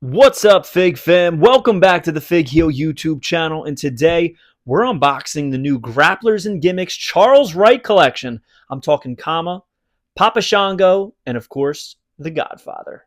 What's up, Fig fam? Welcome back to the Fig Heel YouTube channel, and today we're unboxing the new Grapplers and Gimmicks Charles Wright collection. I'm talking Kama, Papa Shango, and of course, the Godfather.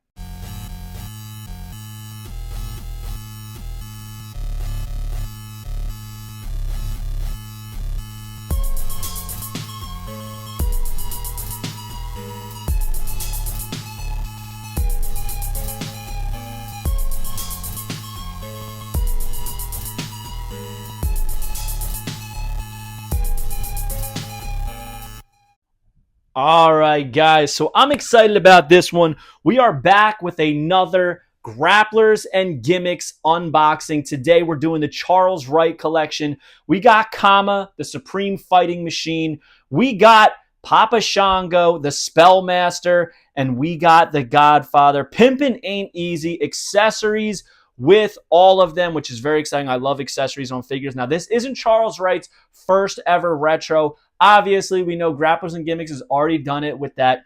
All right, guys, so I'm excited about this one. We are back with another Grapplers and Gimmicks unboxing. Today, we're doing the Charles Wright collection. We got Kama, the Supreme Fighting Machine. We got Papa Shango, the Spellmaster. And we got the Godfather. Pimpin' ain't easy. Accessories with all of them, which is very exciting. I love accessories on figures. Now, this isn't Charles Wright's first ever retro. Obviously, we know Grapplers and Gimmicks has already done it with that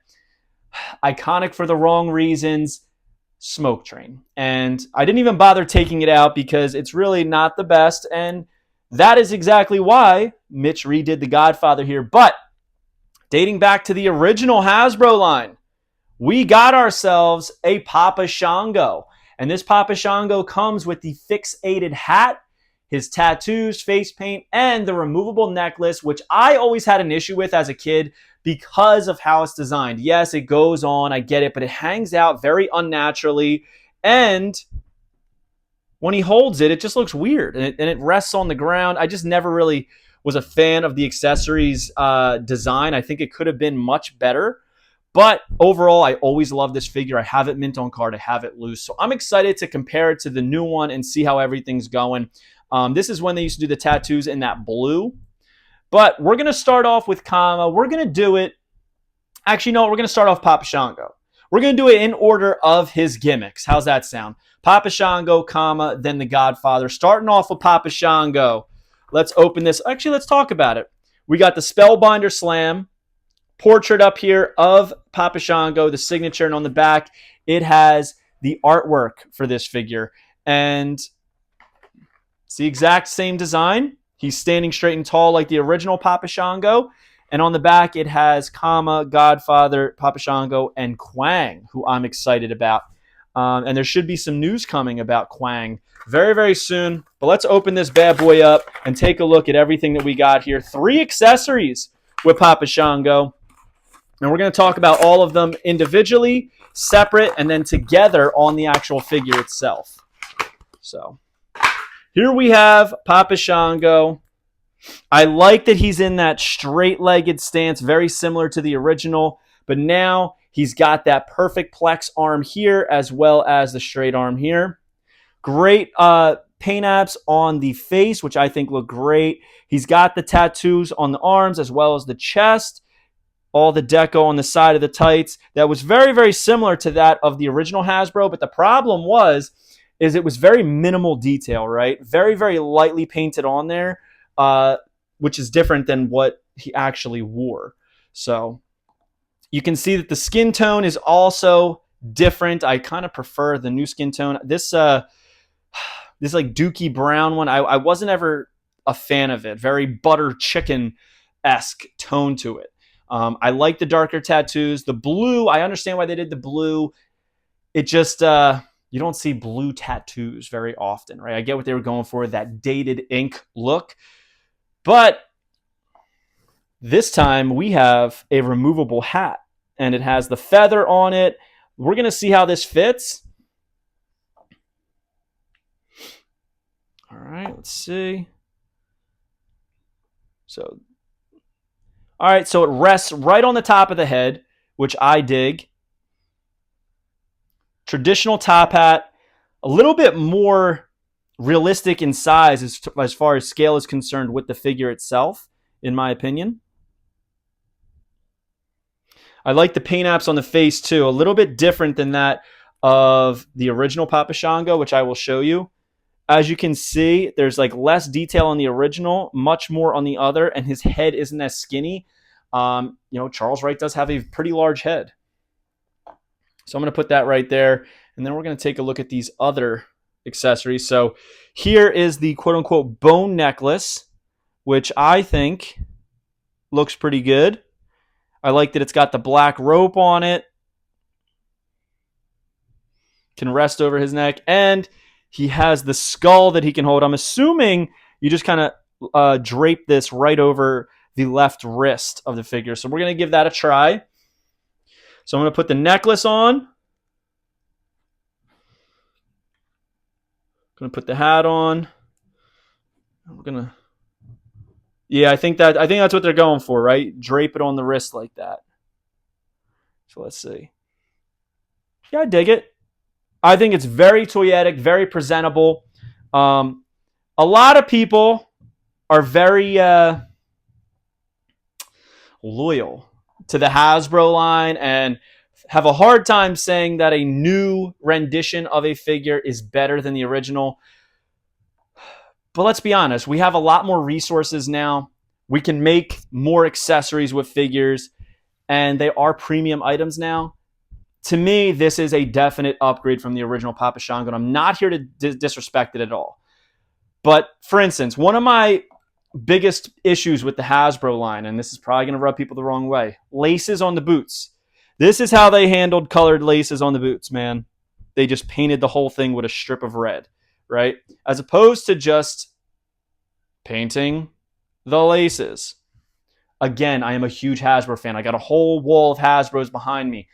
iconic for the wrong reasons smoke train. And I didn't even bother taking it out because it's really not the best. And that is exactly why Mitch redid the Godfather here. But dating back to the original Hasbro line, we got ourselves a Papa Shango. And this Papa Shango comes with the fixated hat, his tattoos, face paint, and the removable necklace, which I always had an issue with as a kid because of how it's designed. Yes, it goes on, I get it, but it hangs out very unnaturally. And when he holds it, it just looks weird, and it rests on the ground. I just never really was a fan of the accessories design. I think it could have been much better. But overall, I always love this figure. I have it mint on card. I have it loose. So I'm excited to compare it to the new one and see how everything's going. This is when they used to do the tattoos in that blue. But we're going to start off with Kama. We're going to do it. Actually, no, we're going to start off Papa Shango. We're going to do it in order of his gimmicks. How's that sound? Papa Shango, Kama, then the Godfather. Starting off with Papa Shango. Let's open this. Actually, let's talk about it. We got the Spellbinder Slam portrait up here of Papa Shango, the signature, and on the back, it has the artwork for this figure. And it's the exact same design. He's standing straight and tall like the original Papa Shango. And on the back, it has Kama, Godfather, Papa Shango, and Kwang, who I'm excited about. And there should be some news coming about Kwang very, very soon. But let's open this bad boy up and take a look at everything that we got here. 3 accessories with Papa Shango. And we're going to talk about all of them individually, separate, and then together on the actual figure itself. So here we have Papa Shango. I like that he's in that straight-legged stance, very similar to the original, but now he's got that perfect plex arm here as well as the straight arm here. Great paint apps on the face, which I think look great. He's got the tattoos on the arms as well as the chest. All the deco on the side of the tights. That was very, very similar to that of the original Hasbro, but the problem is it was very minimal detail, right? Very, very lightly painted on there, which is different than what he actually wore. So you can see that the skin tone is also different. I kind of prefer the new skin tone. This like dookie brown one, I wasn't ever a fan of it. Very butter chicken-esque tone to it. I like the darker tattoos. The blue, I understand why they did the blue. It just, you don't see blue tattoos very often, right? I get what they were going for, that dated ink look. But this time we have a removable hat, and it has the feather on it. We're going to see how this fits. All right, let's see. All right, so it rests right on the top of the head, which I dig. Traditional top hat, a little bit more realistic in size as far as scale is concerned with the figure itself, in my opinion. I like the paint apps on the face too, a little bit different than that of the original Papa Shango, which I will show you. As you can see, there's like less detail on the original, much more on the other, and his head isn't as skinny. Charles Wright does have a pretty large head. So I'm going to put that right there. And then we're going to take a look at these other accessories. So here is the quote-unquote bone necklace, which I think looks pretty good. I like that it's got the black rope on it. Can rest over his neck. And he has the skull that he can hold. I'm assuming you just kind of drape this right over the left wrist of the figure. So we're going to give that a try. So I'm going to put the necklace on. Going to put the hat on. We're going to... Yeah, I think that's what they're going for, right? Drape it on the wrist like that. So let's see. Yeah, I dig it. I think it's very toyetic, very presentable. A lot of people are very loyal to the Hasbro line and have a hard time saying that a new rendition of a figure is better than the original. But let's be honest, we have a lot more resources now. We can make more accessories with figures, and they are premium items now. To me, this is a definite upgrade from the original Papa Shango, and I'm not here to disrespect it at all. But, for instance, one of my biggest issues with the Hasbro line, and this is probably going to rub people the wrong way, laces on the boots. This is how they handled colored laces on the boots, man. They just painted the whole thing with a strip of red, right? As opposed to just painting the laces. Again, I am a huge Hasbro fan. I got a whole wall of Hasbros behind me.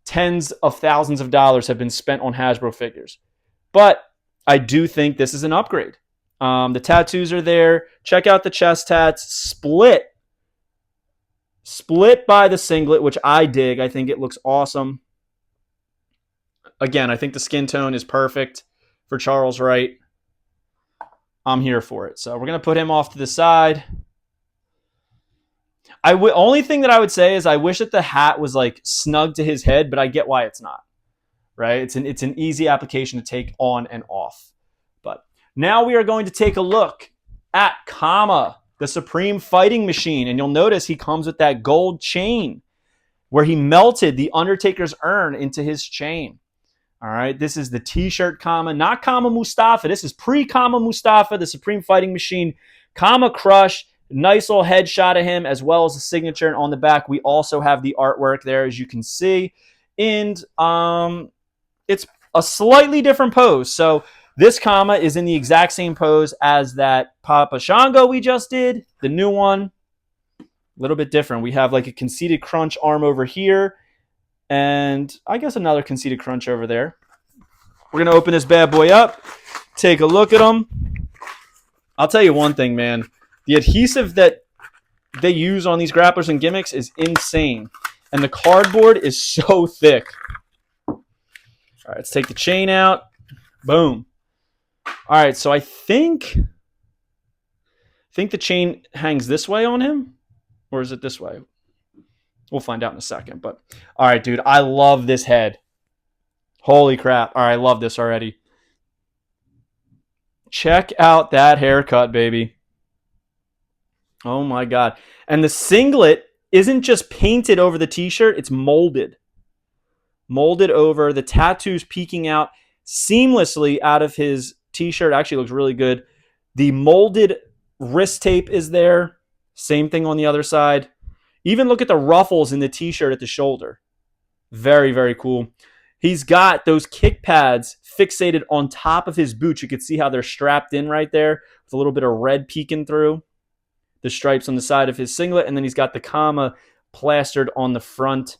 Tens of thousands of dollars have been spent on Hasbro figures. But I do think this is an upgrade. The tattoos are there. Check out the chest tats. Split by the singlet, which I dig. I think it looks awesome. Again, I think the skin tone is perfect for Charles Wright. I'm here for it. So we're going to put him off to the side. Only thing that I would say is I wish that the hat was like snug to his head, but I get why it's not. Right? It's an easy application to take on and off. But now we are going to take a look at Kama, the Supreme Fighting Machine. And you'll notice he comes with that gold chain where he melted the Undertaker's urn into his chain. All right, this is the T-shirt Kama, not Kama Mustafa. This is pre-Kama Mustafa, the Supreme Fighting Machine. Kama Crush, nice little headshot of him, as well as the signature. And on the back, we also have the artwork there, as you can see. And it's a slightly different pose. So this Kama is in the exact same pose as that Papa Shango we just did. The new one, a little bit different. We have like a conceited crunch arm over here. And I guess another conceited crunch over there. We're going to open this bad boy up. Take a look at them. I'll tell you one thing, man. The adhesive that they use on these grapplers and gimmicks is insane. And the cardboard is so thick. All right, let's take the chain out. Boom. All right, so I think the chain hangs this way on him. Or is it this way? We'll find out in a second. But all right, dude, I love this head. Holy crap. All right, I love this already. Check out that haircut, baby. Oh, my God. And the singlet isn't just painted over the T-shirt. It's molded. Molded over. The tattoos peeking out seamlessly out of his T-shirt. Actually looks really good. The molded wrist tape is there. Same thing on the other side. Even look at the ruffles in the T-shirt at the shoulder. Very, very cool. He's got those kick pads fixated on top of his boots. You can see how they're strapped in right there with a little bit of red peeking through. The stripes on the side of his singlet. And then he's got the Kama plastered on the front.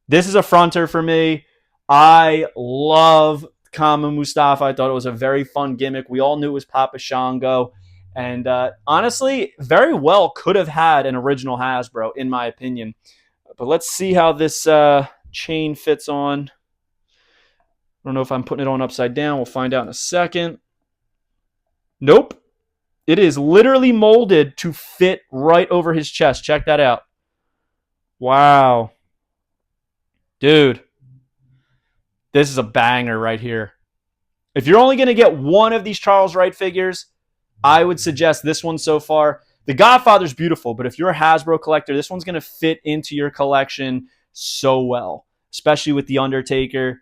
This is a fronter for me. I love Kama Mustafa. I thought it was a very fun gimmick. We all knew it was Papa Shango. And honestly, very well could have had an original Hasbro, in my opinion. But let's see how this chain fits on. I don't know if I'm putting it on upside down. We'll find out in a second. Nope. It is literally molded to fit right over his chest. Check that out. Wow. Dude. This is a banger right here. If you're only going to get one of these Charles Wright figures, I would suggest this one so far. The Godfather is beautiful, but if you're a Hasbro collector, this one's going to fit into your collection so well. especially with The Undertaker.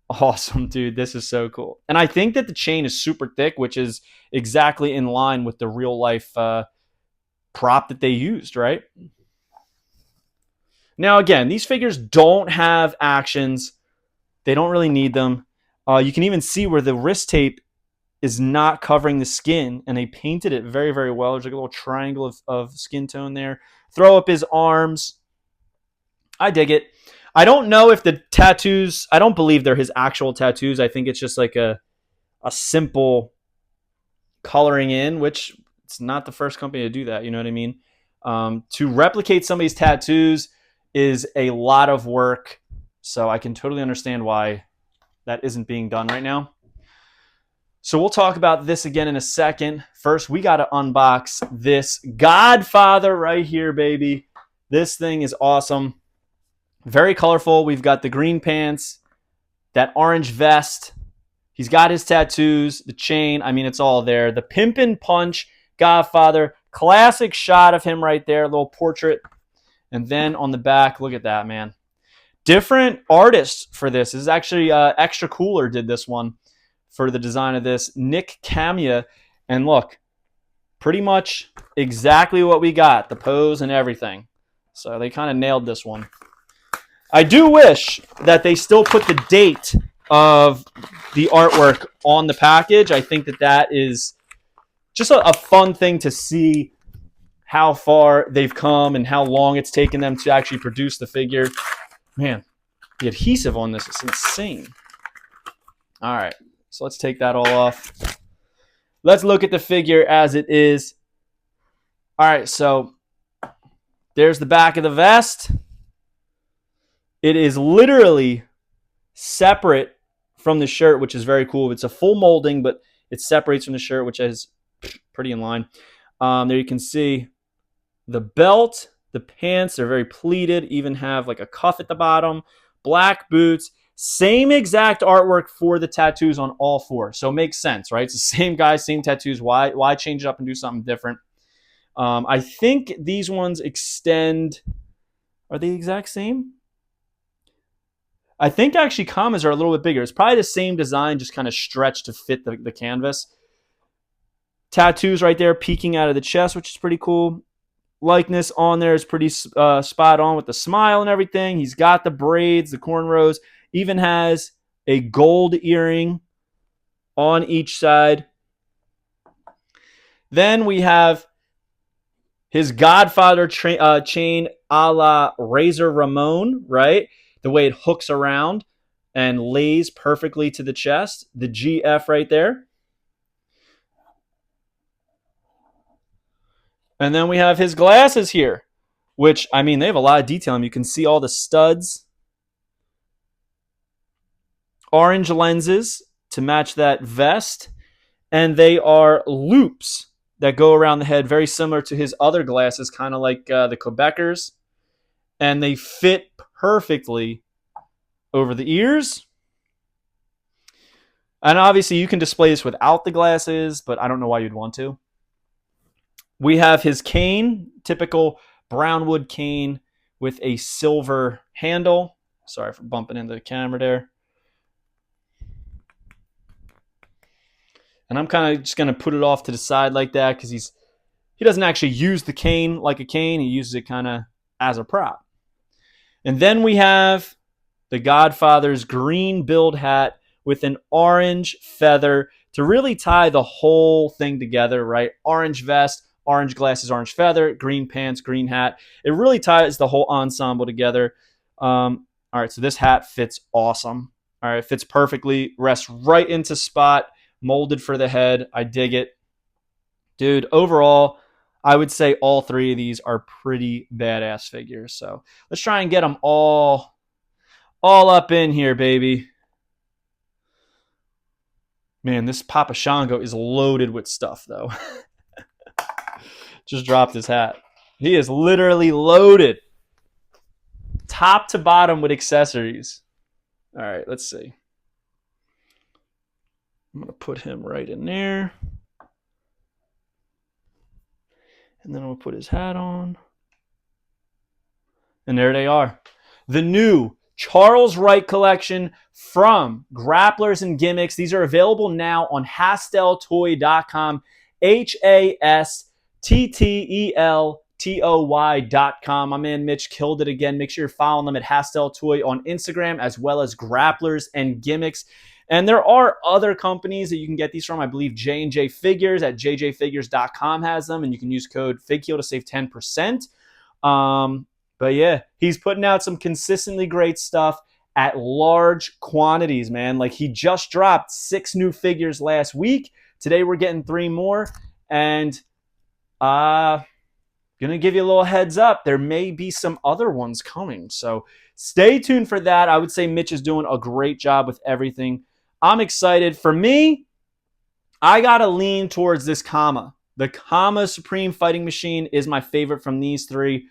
Awesome, dude. This is so cool. And I think that the chain is super thick, which is exactly in line with the real life prop that they used, right? Now, again, these figures don't have actions. They don't really need them. You can even see where the wrist tape is not covering the skin, and they painted it very, very well. There's like a little triangle of skin tone there. Throw up his arms. I dig it. I don't know if the tattoos, I don't believe they're his actual tattoos. I think it's just like a simple coloring in, which it's not the first company to do that. You know what I mean? To replicate somebody's tattoos is a lot of work. So I can totally understand why that isn't being done right now. So we'll talk about this again in a second. First, we got to unbox this Godfather right here, baby. This thing is awesome. Very colorful. We've got the green pants, that orange vest. He's got his tattoos, the chain. I mean, it's all there. The Pimp and Punch Godfather. Classic shot of him right there, a little portrait. And then on the back, look at that, man. Different artists for this. This is actually Extra Cooler did this one for the design of this. Nick Camia. And look, pretty much exactly what we got. The pose and everything. So they kind of nailed this one. I do wish that they still put the date of the artwork on the package. I think that is just a fun thing to see how far they've come and how long it's taken them to actually produce the figure. Man, the adhesive on this is insane. All right, so let's take that all off. Let's look at the figure as it is. All right, so there's the back of the vest. It is literally separate from the shirt, which is very cool. It's a full molding, but it separates from the shirt, which is pretty in line. There you can see the belt, the pants are very pleated, even have like a cuff at the bottom, black boots, same exact artwork for the tattoos on all four. So it makes sense, right? It's the same guy, same tattoos. Why change it up and do something different? I think these ones extend. Are they the exact same? I think actually commas are a little bit bigger. It's probably the same design, just kind of stretched to fit the canvas. Tattoos right there peeking out of the chest, which is pretty cool. Likeness on there is pretty spot on with the smile and everything. He's got the braids, the cornrows, even has a gold earring on each side. Then we have his Godfather chain a la Razor Ramon, right? The way it hooks around and lays perfectly to the chest. The GF right there. And then we have his glasses here, which, I mean, they have a lot of detail in them. You can see all the studs. Orange lenses to match that vest. And they are loops that go around the head, very similar to his other glasses, kind of like the Quebecers. And they fit perfectly over the ears. And obviously you can display this without the glasses, but I don't know why you'd want to. We have his cane, typical brownwood cane with a silver handle. Sorry for bumping into the camera there. And I'm kind of just going to put it off to the side like that because he doesn't actually use the cane like a cane. He uses it kind of as a prop. And then we have the Godfather's green build hat with an orange feather to really tie the whole thing together, right? Orange vest, orange glasses, orange feather, green pants, green hat. It really ties the whole ensemble together. All right, so this hat fits awesome. All right, it fits perfectly, rests right into spot, molded for the head. I dig it. Dude, overall, I would say all three of these are pretty badass figures. So let's try and get them all up in here, baby. Man, this Papa Shango is loaded with stuff, though. Just dropped his hat. He is literally loaded. Top to bottom with accessories. All right, let's see. I'm going to put him right in there. And then we'll put his hat on. And there they are. The new Charles Wright collection from Grapplers and Gimmicks. These are available now on hasteltoy.com, HASTTELTOY.com. My man Mitch killed it again. Make sure you're following them at Hastel Toy on Instagram, as well as Grapplers and Gimmicks. And there are other companies that you can get these from. I believe J&J Figures at jjfigures.com has them, and you can use code FIGHEAL to save 10%. But yeah, he's putting out some consistently great stuff at large quantities, man. Like, he just dropped 6 new figures last week. Today we're getting 3 more. And gonna give you a little heads up. There may be some other ones coming. So stay tuned for that. I would say Mitch is doing a great job with everything. I'm excited. For me, I gotta lean towards this Kama. The Kama Supreme Fighting Machine is my favorite from these 3.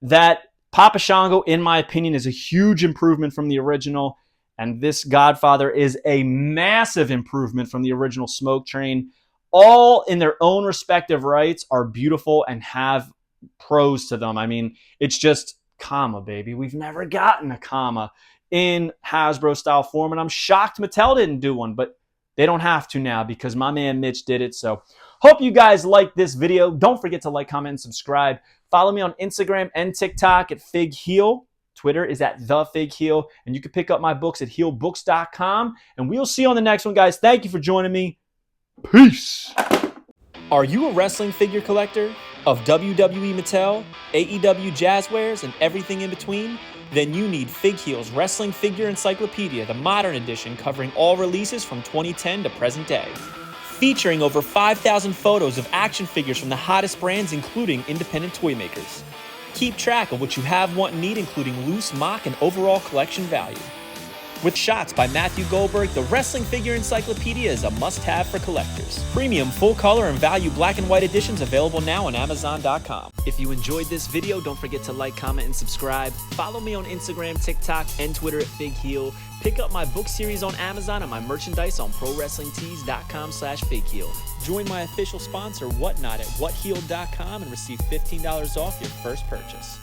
That Papa Shango, in my opinion, is a huge improvement from the original. And this Godfather is a massive improvement from the original Smoke Train. All in their own respective rights are beautiful and have pros to them. I mean, it's just Kama, baby. We've never gotten a Kama in Hasbro style form. And I'm shocked Mattel didn't do one, but they don't have to now because my man Mitch did it. So hope you guys liked this video. Don't forget to like, comment, and subscribe. Follow me on Instagram and TikTok at FigHeal. Twitter is at TheFigHeal. And you can pick up my books at healbooks.com. And we'll see you on the next one, guys. Thank you for joining me. Peace. Are you a wrestling figure collector of WWE Mattel, AEW Jazzwares, and everything in between? Then you need FigHeal's Wrestling Figure Encyclopedia, the modern edition covering all releases from 2010 to present day. Featuring over 5,000 photos of action figures from the hottest brands, including independent toy makers. Keep track of what you have, want, and need, including loose, mock, and overall collection value. With shots by Matthew Goldberg, the Wrestling Figure Encyclopedia is a must-have for collectors. Premium full-color and value black and white editions available now on Amazon.com. If you enjoyed this video, don't forget to like, comment, and subscribe. Follow me on Instagram, TikTok, and Twitter at FigHeal. Pick up my book series on Amazon and my merchandise on ProWrestlingTees.com/FigHeal. Join my official sponsor, Whatnot, at WhatHealed.com and receive $15 off your first purchase.